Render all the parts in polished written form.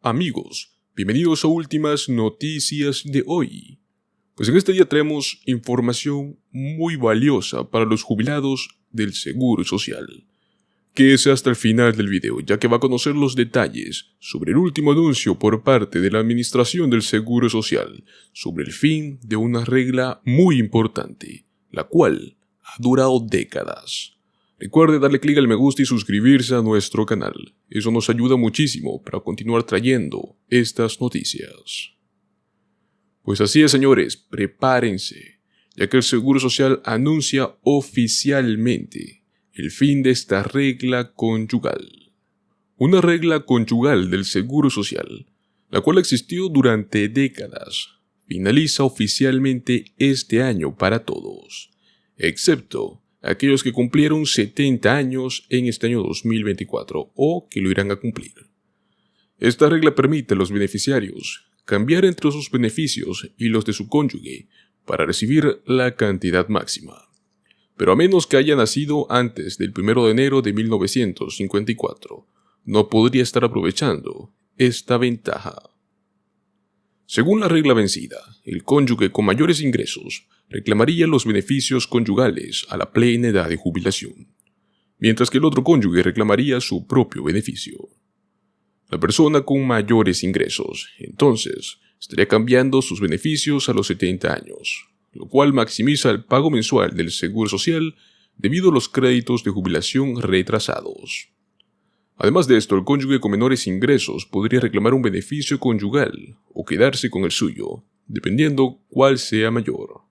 Amigos, bienvenidos a últimas noticias de hoy. Pues en este día traemos información muy valiosa para los jubilados del Seguro Social. Quédese hasta el final del video, ya que va a conocer los detalles sobre el último anuncio por parte de la Administración del Seguro Social sobre el fin de una regla muy importante, la cual ha durado décadas. Recuerde darle clic al me gusta y suscribirse a nuestro canal. Eso nos ayuda muchísimo para continuar trayendo estas noticias. Pues así es, señores, prepárense, ya que el Seguro Social anuncia oficialmente el fin de esta regla conyugal. Una regla conyugal del Seguro Social, la cual existió durante décadas, finaliza oficialmente este año para todos, excepto aquellos que cumplieron 70 años en este año 2024 o que lo irán a cumplir. Esta regla permite a los beneficiarios cambiar entre sus beneficios y los de su cónyuge para recibir la cantidad máxima, pero a menos que haya nacido antes del 1 de enero de 1954, no podría estar aprovechando esta ventaja. Según la regla vencida, el cónyuge con mayores ingresos reclamaría los beneficios conyugales a la plena edad de jubilación, mientras que el otro cónyuge reclamaría su propio beneficio. La persona con mayores ingresos, entonces, estaría cambiando sus beneficios a los 70 años, lo cual maximiza el pago mensual del Seguro Social debido a los créditos de jubilación retrasados. Además de esto, el cónyuge con menores ingresos podría reclamar un beneficio conyugal o quedarse con el suyo, dependiendo cuál sea mayor.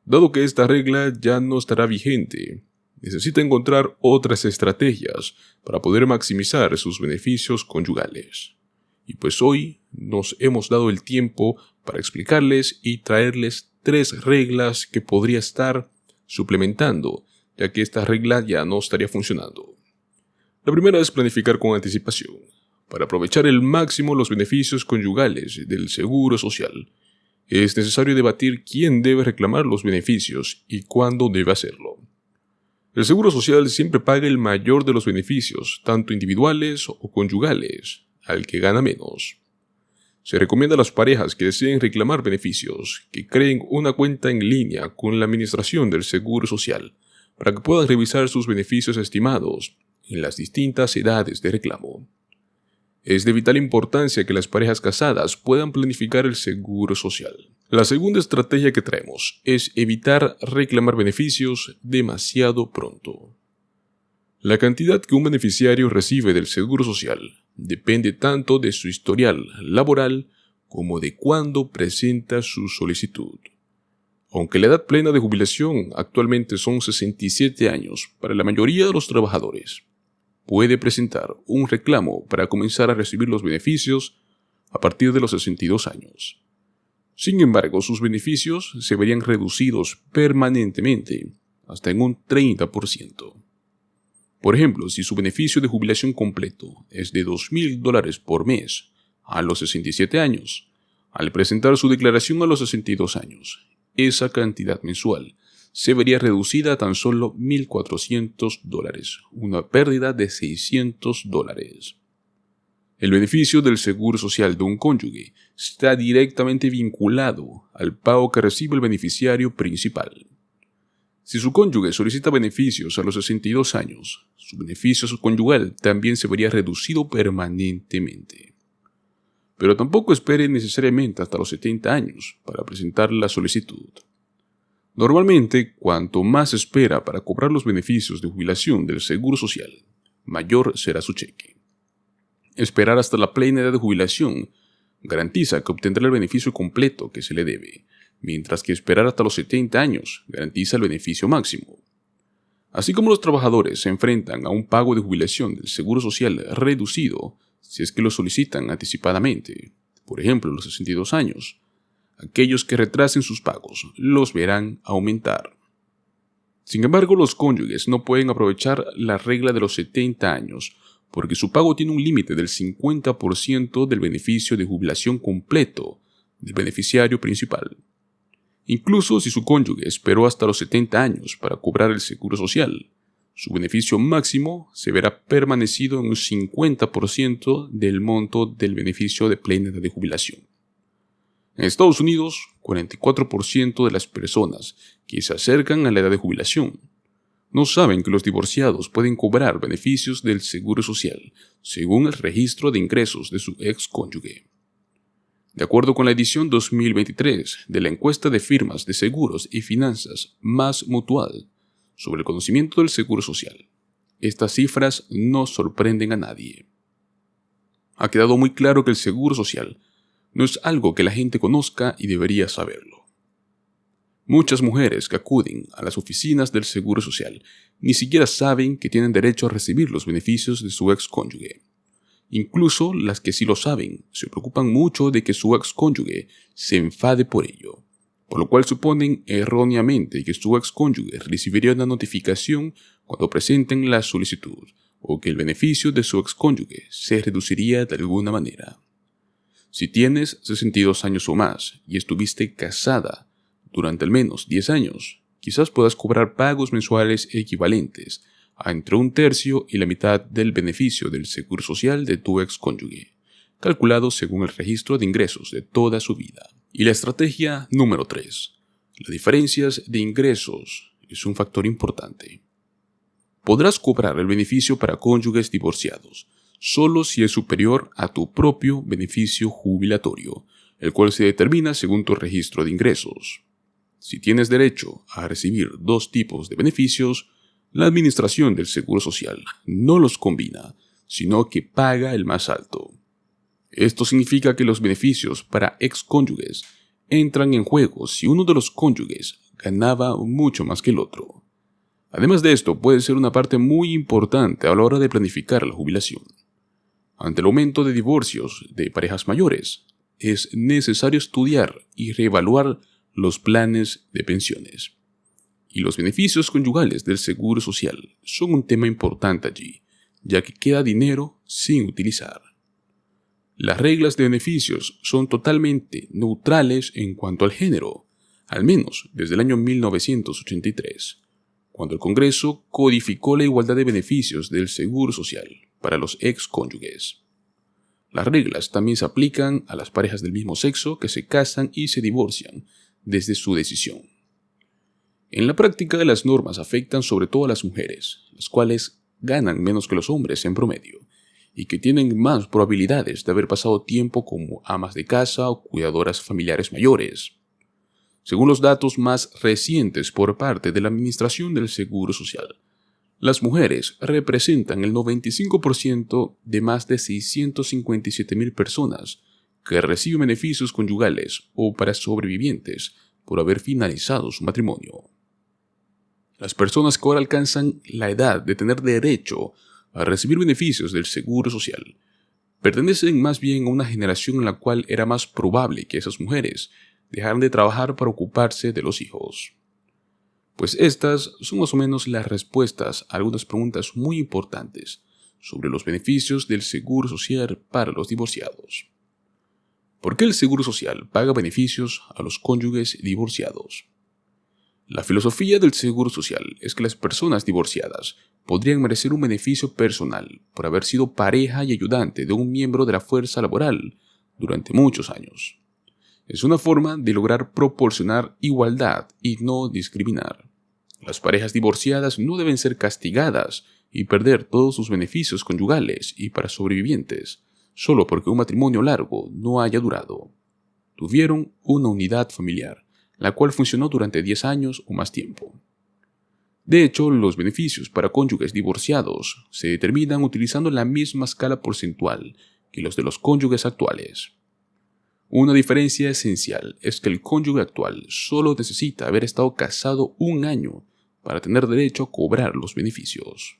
Dado que esta regla ya no estará vigente, necesita encontrar otras estrategias para poder maximizar sus beneficios conyugales. Y pues hoy nos hemos dado el tiempo para explicarles y traerles 3 reglas que podría estar suplementando, ya que esta regla ya no estaría funcionando. La primera es planificar con anticipación, para aprovechar el máximo los beneficios conyugales del Seguro Social. Es necesario debatir quién debe reclamar los beneficios y cuándo debe hacerlo. El Seguro Social siempre paga el mayor de los beneficios, tanto individuales o conyugales, al que gana menos. Se recomienda a las parejas que deseen reclamar beneficios que creen una cuenta en línea con la Administración del Seguro Social para que puedan revisar sus beneficios estimados en las distintas edades de reclamo. Es de vital importancia que las parejas casadas puedan planificar el Seguro Social. La segunda estrategia que traemos es evitar reclamar beneficios demasiado pronto. La cantidad que un beneficiario recibe del Seguro Social depende tanto de su historial laboral como de cuándo presenta su solicitud. Aunque la edad plena de jubilación actualmente son 67 años para la mayoría de los trabajadores, puede presentar un reclamo para comenzar a recibir los beneficios a partir de los 62 años. Sin embargo, sus beneficios se verían reducidos permanentemente, hasta en un 30%. Por ejemplo, si su beneficio de jubilación completo es de $2,000 por mes a los 67 años, al presentar su declaración a los 62 años, esa cantidad mensual se vería reducida a tan solo $1,400, una pérdida de $600. El beneficio del Seguro Social de un cónyuge está directamente vinculado al pago que recibe el beneficiario principal. Si su cónyuge solicita beneficios a los 62 años, su beneficio conyugal también se vería reducido permanentemente. Pero tampoco espere necesariamente hasta los 70 años para presentar la solicitud. Normalmente, cuanto más espera para cobrar los beneficios de jubilación del Seguro Social, mayor será su cheque. Esperar hasta la plena edad de jubilación garantiza que obtendrá el beneficio completo que se le debe, mientras que esperar hasta los 70 años garantiza el beneficio máximo. Así como los trabajadores se enfrentan a un pago de jubilación del Seguro Social reducido si es que lo solicitan anticipadamente, por ejemplo a los 62 años, aquellos que retrasen sus pagos los verán aumentar. Sin embargo, los cónyuges no pueden aprovechar la regla de los 70 años porque su pago tiene un límite del 50% del beneficio de jubilación completo del beneficiario principal. Incluso si su cónyuge esperó hasta los 70 años para cobrar el Seguro Social, Su beneficio máximo se verá permanecido en un 50% del monto del beneficio de plena edad de jubilación. En Estados Unidos, 44% de las personas que se acercan a la edad de jubilación no saben que los divorciados pueden cobrar beneficios del Seguro Social según el registro de ingresos de su ex-cónyuge. De acuerdo con la edición 2023 de la encuesta de firmas de seguros y finanzas Más Mutual sobre el conocimiento del Seguro Social, estas cifras no sorprenden a nadie. Ha quedado muy claro que el Seguro Social no es algo que la gente conozca y debería saberlo. Muchas mujeres que acuden a las oficinas del Seguro Social ni siquiera saben que tienen derecho a recibir los beneficios de su ex-cónyuge. Incluso las que sí lo saben se preocupan mucho de que su ex-cónyuge se enfade por ello, por lo cual suponen erróneamente que su ex-cónyuge recibiría una notificación cuando presenten la solicitud o que el beneficio de su ex-cónyuge se reduciría de alguna manera. Si tienes 62 años o más y estuviste casada durante al menos 10 años, quizás puedas cobrar pagos mensuales equivalentes a entre 1/3 y la mitad del beneficio del Seguro Social de tu ex-cónyuge, calculado según el registro de ingresos de toda su vida. Y la estrategia número 3. Las diferencias de ingresos es un factor importante. Podrás cobrar el beneficio para cónyuges divorciados solo si es superior a tu propio beneficio jubilatorio, el cual se determina según tu registro de ingresos. Si tienes derecho a recibir 2 tipos de beneficios, la Administración del Seguro Social no los combina, sino que paga el más alto. Esto significa que los beneficios para excónyuges entran en juego si uno de los cónyuges ganaba mucho más que el otro. Además de esto, puede ser una parte muy importante a la hora de planificar la jubilación. Ante el aumento de divorcios de parejas mayores, es necesario estudiar y reevaluar los planes de pensiones. Y los beneficios conyugales del Seguro Social son un tema importante allí, ya que queda dinero sin utilizar. Las reglas de beneficios son totalmente neutrales en cuanto al género, al menos desde el año 1983, cuando el Congreso codificó la igualdad de beneficios del Seguro Social para los excónyuges. Las reglas también se aplican a las parejas del mismo sexo que se casan y se divorcian desde su decisión. En la práctica, las normas afectan sobre todo a las mujeres, las cuales ganan menos que los hombres en promedio y que tienen más probabilidades de haber pasado tiempo como amas de casa o cuidadoras familiares mayores. Según los datos más recientes por parte de la Administración del Seguro Social, las mujeres representan el 95% de más de 657,000 personas que reciben beneficios conyugales o para sobrevivientes por haber finalizado su matrimonio. Las personas que ahora alcanzan la edad de tener derecho a recibir beneficios del Seguro Social pertenecen más bien a una generación en la cual era más probable que esas mujeres dejaran de trabajar para ocuparse de los hijos. Pues estas son más o menos las respuestas a algunas preguntas muy importantes sobre los beneficios del Seguro Social para los divorciados. ¿Por qué el Seguro Social paga beneficios a los cónyuges divorciados? La filosofía del Seguro Social es que las personas divorciadas podrían merecer un beneficio personal por haber sido pareja y ayudante de un miembro de la fuerza laboral durante muchos años. Es una forma de lograr proporcionar igualdad y no discriminar. Las parejas divorciadas no deben ser castigadas y perder todos sus beneficios conyugales y para sobrevivientes, solo porque un matrimonio largo no haya durado. Tuvieron una unidad familiar, la cual funcionó durante 10 años o más tiempo. De hecho, los beneficios para cónyuges divorciados se determinan utilizando la misma escala porcentual que los de los cónyuges actuales. Una diferencia esencial es que el cónyuge actual solo necesita haber estado casado 1 año para tener derecho a cobrar los beneficios.